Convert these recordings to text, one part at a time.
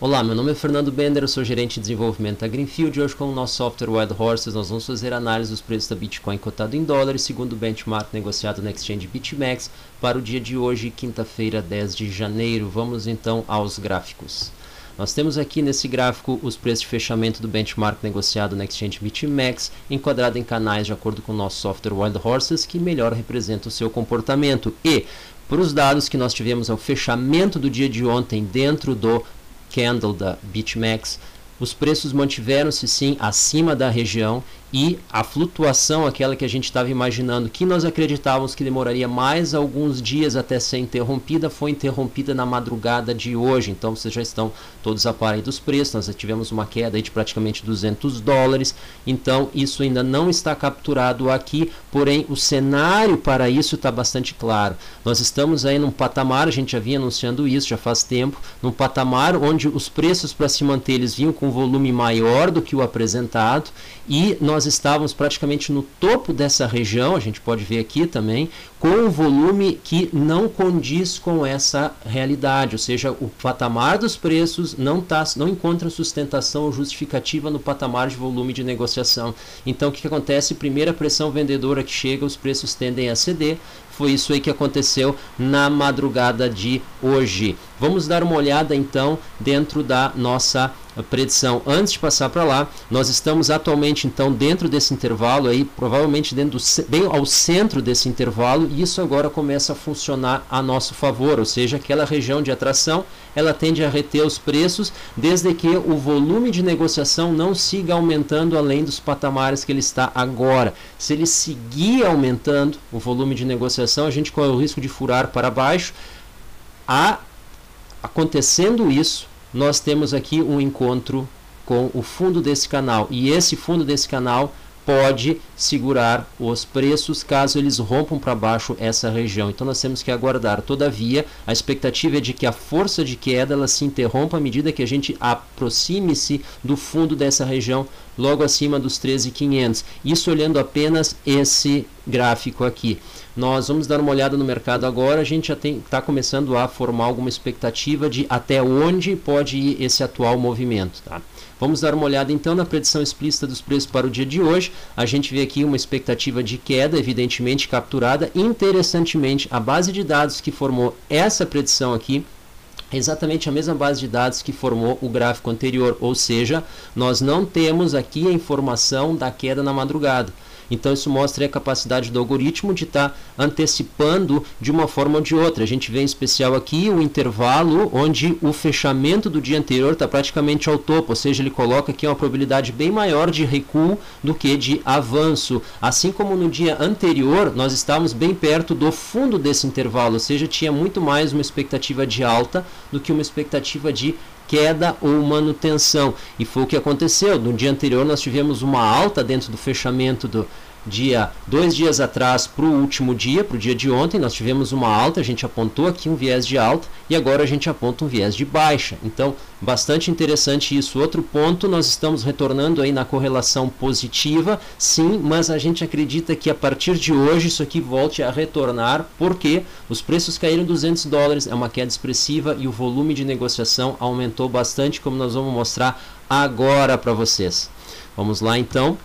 Olá, meu nome é Fernando Bender, eu sou gerente de desenvolvimento da Greenfield e hoje com o nosso software Wild Horses nós vamos fazer análise dos preços da Bitcoin cotado em dólares segundo o benchmark negociado na Exchange BitMEX para o dia de hoje, quinta-feira, 10 de janeiro. Vamos então aos gráficos. Nós temos aqui nesse gráfico os preços de fechamento do benchmark negociado na Exchange BitMEX, enquadrado em canais de acordo com o nosso software Wild Horses, que melhor representa o seu comportamento. E, para os dados que nós tivemos ao fechamento do dia de ontem dentro do candle da BitMEX, os preços mantiveram-se sim acima da região e a flutuação, aquela que a gente estava imaginando, que nós acreditávamos que demoraria mais alguns dias até ser interrompida, foi interrompida na madrugada de hoje. Então vocês já estão todos a par aí dos preços, nós tivemos uma queda aí de praticamente $200, então isso ainda não está capturado aqui, porém o cenário para isso está bastante claro. Nós estamos aí num patamar, a gente já vinha anunciando isso já faz tempo, num patamar onde os preços para se manter eles vinham com um volume maior do que o apresentado e nós estávamos praticamente no topo dessa região, a gente pode ver aqui também, com um volume que não condiz com essa realidade, ou seja, o patamar dos preços não encontra sustentação ou justificativa no patamar de volume de negociação. Então o que acontece? Primeira pressão vendedora que chega, os preços tendem a ceder. Foi isso aí que aconteceu na madrugada de hoje. Vamos dar uma olhada então dentro da nossa predição. Antes de passar para lá, nós estamos atualmente então dentro desse intervalo aí, provavelmente bem ao centro desse intervalo, e isso agora começa a funcionar a nosso favor, ou seja, aquela região de atração, ela tende a reter os preços desde que o volume de negociação não siga aumentando além dos patamares que ele está agora. Se ele seguir aumentando o volume de negociação, a gente corre o risco de furar para baixo. Acontecendo isso, nós temos aqui um encontro com o fundo desse canal, e esse fundo desse canal pode segurar os preços caso eles rompam para baixo essa região. Então nós temos que aguardar. Todavia, a expectativa é de que a força de queda ela se interrompa à medida que a gente aproxime-se do fundo dessa região, logo acima dos 13.500. Isso olhando apenas esse gráfico aqui. Nós vamos dar uma olhada no mercado agora, a gente já está começando a formar alguma expectativa de até onde pode ir esse atual movimento. Tá? Vamos dar uma olhada então na predição explícita dos preços para o dia de hoje. A gente vê aqui uma expectativa de queda, evidentemente capturada. Interessantemente, a base de dados que formou essa predição aqui é exatamente a mesma base de dados que formou o gráfico anterior, ou seja, nós não temos aqui a informação da queda na madrugada. Então isso mostra a capacidade do algoritmo de estar antecipando de uma forma ou de outra. A gente vê em especial aqui o intervalo onde o fechamento do dia anterior está praticamente ao topo, ou seja, ele coloca aqui uma probabilidade bem maior de recuo do que de avanço. Assim como no dia anterior, nós estávamos bem perto do fundo desse intervalo, ou seja, tinha muito mais uma expectativa de alta do que uma expectativa de queda ou manutenção, e foi o que aconteceu. No dia anterior nós tivemos uma alta dentro do fechamento do dia, 2 dias atrás para o último dia, para o dia de ontem, nós tivemos uma alta, a gente apontou aqui um viés de alta e agora a gente aponta um viés de baixa. Então, bastante interessante isso. Outro ponto, nós estamos retornando aí na correlação positiva, sim, mas a gente acredita que a partir de hoje isso aqui volte a retornar, porque os preços caíram $200, é uma queda expressiva e o volume de negociação aumentou bastante, como nós vamos mostrar agora para vocês. Vamos lá então.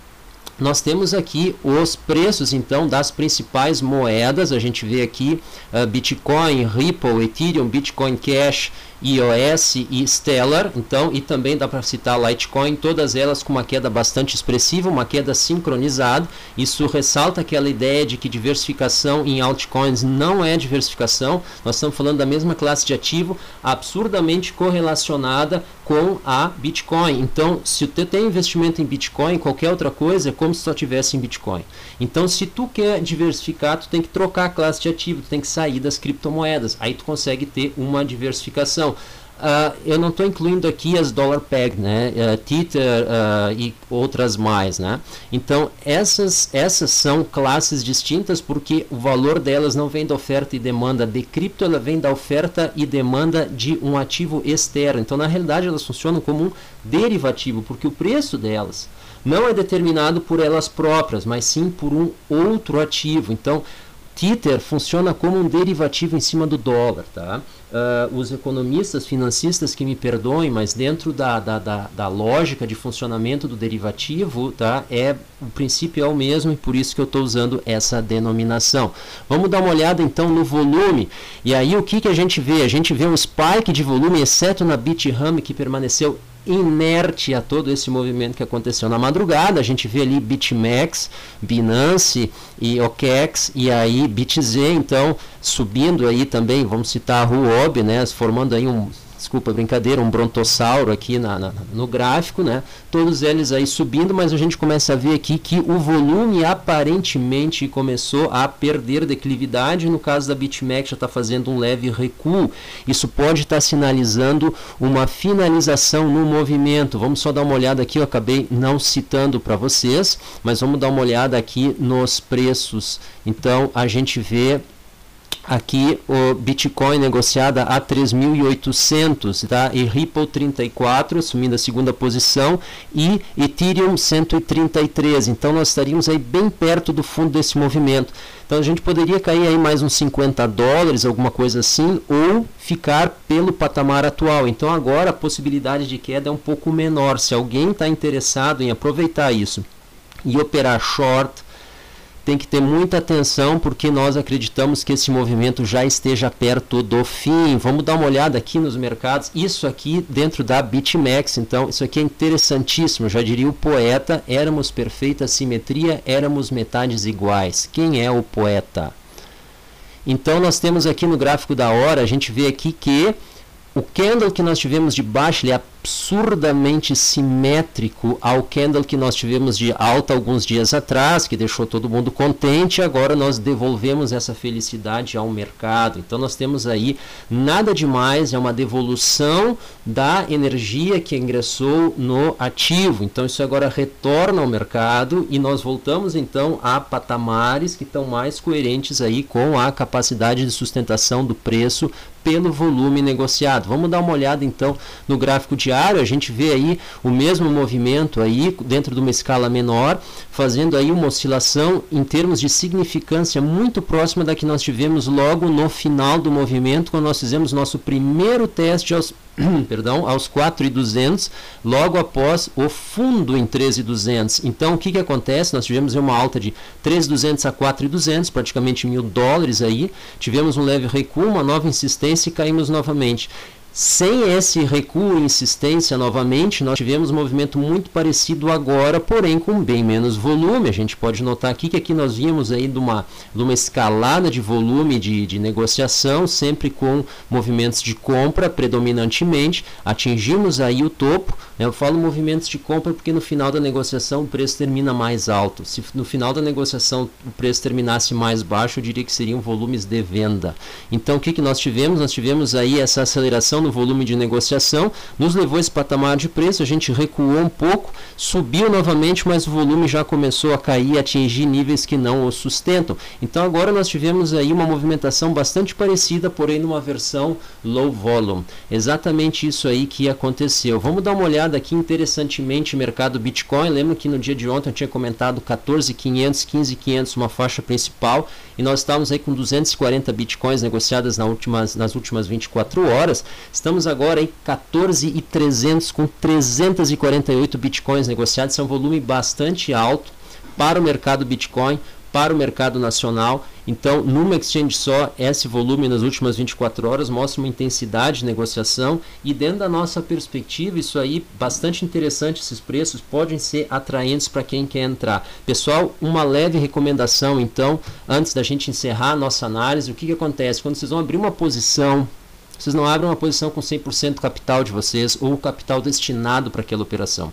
Nós temos aqui os preços então das principais moedas. A gente vê aqui Bitcoin, Ripple, Ethereum, Bitcoin Cash, EOS e Stellar, então, e também dá para citar Litecoin, todas elas com uma queda bastante expressiva, uma queda sincronizada. Isso ressalta aquela ideia de que diversificação em altcoins não é diversificação. Nós estamos falando da mesma classe de ativo absurdamente correlacionada com a Bitcoin. Então, se tu tem investimento em Bitcoin, qualquer outra coisa é como se só tivesse em Bitcoin. Então, se tu quer diversificar, tu tem que trocar a classe de ativo, tu tem que sair das criptomoedas. Aí tu consegue ter uma diversificação. Eu não estou incluindo aqui as dollar peg, né? Tether e outras mais, né? Então essas são classes distintas porque o valor delas não vem da oferta e demanda de cripto, ela vem da oferta e demanda de um ativo externo. Então na realidade elas funcionam como um derivativo, porque o preço delas não é determinado por elas próprias, mas sim por um outro ativo. Então Tether funciona como um derivativo em cima do dólar, tá? os economistas, financistas que me perdoem, mas dentro da lógica de funcionamento do derivativo, tá, o princípio é o mesmo e por isso que eu estou usando essa denominação. Vamos dar uma olhada então no volume. E aí o que a gente vê? A gente vê um spike de volume, exceto na Bithumb, que permaneceu inerte a todo esse movimento que aconteceu na madrugada. A gente vê ali BitMEX, Binance e OKEx e aí BitZ, então subindo aí também, vamos citar a Huobi, né, formando aí um brontossauro aqui no gráfico, né? Todos eles aí subindo, mas a gente começa a ver aqui que o volume aparentemente começou a perder declividade. No caso da BitMEX já está fazendo um leve recuo. Isso pode estar sinalizando uma finalização no movimento. Vamos só dar uma olhada aqui, eu acabei não citando para vocês, mas vamos dar uma olhada aqui nos preços. Então a gente vê aqui o Bitcoin negociada a 3.800, tá? E Ripple 34, assumindo a segunda posição, e Ethereum 133. Então nós estaríamos aí bem perto do fundo desse movimento. Então a gente poderia cair aí mais uns $50, alguma coisa assim, ou ficar pelo patamar atual. Então agora a possibilidade de queda é um pouco menor. Se alguém está interessado em aproveitar isso e operar short, tem que ter muita atenção, porque nós acreditamos que esse movimento já esteja perto do fim. Vamos dar uma olhada aqui nos mercados. Isso aqui dentro da BitMEX, então, isso aqui é interessantíssimo. Já diria o poeta, éramos perfeita simetria, éramos metades iguais. Quem é o poeta? Então, nós temos aqui no gráfico da hora, a gente vê aqui que o candle que nós tivemos de baixo, ele é absurdamente simétrico ao candle que nós tivemos de alta alguns dias atrás, que deixou todo mundo contente. Agora nós devolvemos essa felicidade ao mercado. Então nós temos aí nada demais, é uma devolução da energia que ingressou no ativo. Então isso agora retorna ao mercado e nós voltamos então a patamares que estão mais coerentes aí com a capacidade de sustentação do preço pelo volume negociado. Vamos dar uma olhada então no gráfico diário. A gente vê aí o mesmo movimento aí dentro de uma escala menor, fazendo aí uma oscilação em termos de significância muito próxima da que nós tivemos logo no final do movimento, quando nós fizemos nosso primeiro teste aos 4.200, logo após o fundo em 13.200. Então o que acontece? Nós tivemos uma alta de 3.200 a 4.200, praticamente $1.000 aí, tivemos um leve recuo, uma nova insistência e caímos novamente. Sem esse recuo e insistência novamente, nós tivemos um movimento muito parecido agora, porém com bem menos volume. A gente pode notar aqui que aqui nós vimos aí de uma escalada de volume de negociação, sempre com movimentos de compra predominantemente. Atingimos aí o topo. Eu falo movimentos de compra porque no final da negociação o preço termina mais alto. Se no final da negociação o preço terminasse mais baixo, eu diria que seriam volumes de venda. Então o que nós tivemos? Nós tivemos aí essa aceleração no volume de negociação, nos levou a esse patamar de preço, a gente recuou um pouco, subiu novamente, mas o volume já começou a cair, a atingir níveis que não o sustentam. Então agora nós tivemos aí uma movimentação bastante parecida, porém numa versão low volume. Exatamente isso aí que aconteceu. Vamos dar uma olhada aqui interessantemente no mercado Bitcoin. Lembro que no dia de ontem eu tinha comentado 14.500, 15.500, uma faixa principal, e nós estávamos aí com 240 Bitcoins negociadas nas últimas 24 horas. Estamos agora em 14.300 com 348 Bitcoins negociados. Isso é um volume bastante alto para o mercado Bitcoin, para o mercado nacional. Então, numa exchange só, esse volume nas últimas 24 horas mostra uma intensidade de negociação, e dentro da nossa perspectiva, isso aí, bastante interessante, esses preços podem ser atraentes para quem quer entrar. Pessoal, uma leve recomendação, então, antes da gente encerrar a nossa análise, o que acontece? Quando vocês vão abrir uma posição, vocês não abrem uma posição com 100% do capital de vocês ou o capital destinado para aquela operação.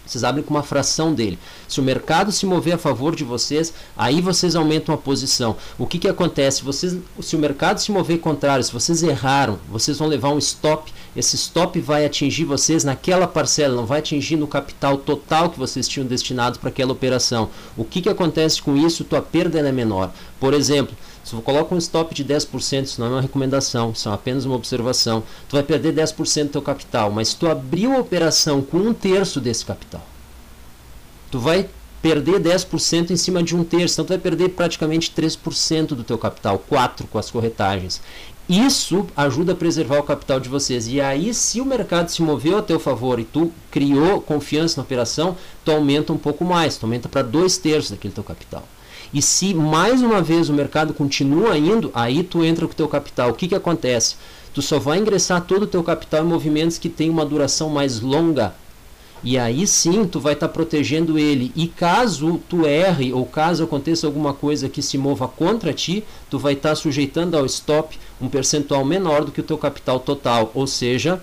Vocês abrem com uma fração dele. Se o mercado se mover a favor de vocês, aí vocês aumentam a posição. O que acontece? Se o mercado se mover contrário, se vocês erraram, vocês vão levar um stop. Esse stop vai atingir vocês naquela parcela, não vai atingir no capital total que vocês tinham destinado para aquela operação. O que acontece com isso? Tua perda é menor. Por exemplo, se eu coloco um stop de 10%, isso não é uma recomendação, isso é apenas uma observação. Tu vai perder 10% do teu capital, mas tu abriu a operação com 1/3 desse capital. Tu vai perder 10% em cima de 1/3, então tu vai perder praticamente 3% do teu capital, 4% com as corretagens. Isso ajuda a preservar o capital de vocês. E aí, se o mercado se moveu a teu favor e tu criou confiança na operação, tu aumenta um pouco mais, tu aumenta para 2/3 daquele teu capital. E se mais uma vez o mercado continua indo, aí tu entra com o teu capital. O que que acontece? Tu só vai ingressar todo o teu capital em movimentos que têm uma duração mais longa. E aí sim tu vai estar protegendo ele. E caso tu erre ou caso aconteça alguma coisa que se mova contra ti, tu vai estar sujeitando ao stop um percentual menor do que o teu capital total. Ou seja,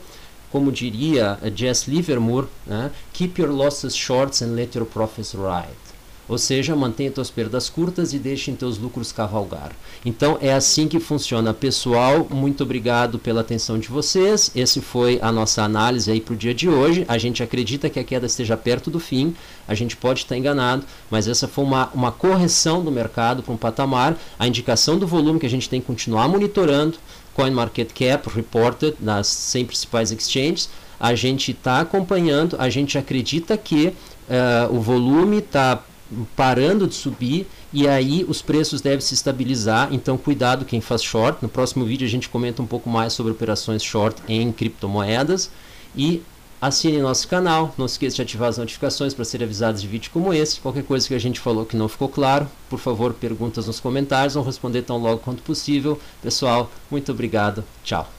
como diria Jess Livermore, né? Keep your losses short and let your profits ride. Ou seja, mantenha tuas perdas curtas e deixem teus lucros cavalgar. Então é assim que funciona. Pessoal, muito obrigado pela atenção de vocês. Esse foi a nossa análise aí para o dia de hoje. A gente acredita que a queda esteja perto do fim. A gente pode estar enganado, mas essa foi uma correção do mercado para um patamar. A indicação do volume que a gente tem que continuar monitorando. CoinMarketCap reported nas 100 principais exchanges. A gente está acompanhando. A gente acredita que o volume está parando de subir e aí os preços devem se estabilizar, então cuidado quem faz short. No próximo vídeo a gente comenta um pouco mais sobre operações short em criptomoedas e assine nosso canal, não esqueça de ativar as notificações para ser avisados de vídeo como esse. Qualquer coisa que a gente falou que não ficou claro, por favor perguntas nos comentários, vamos responder tão logo quanto possível. Pessoal, muito obrigado, tchau.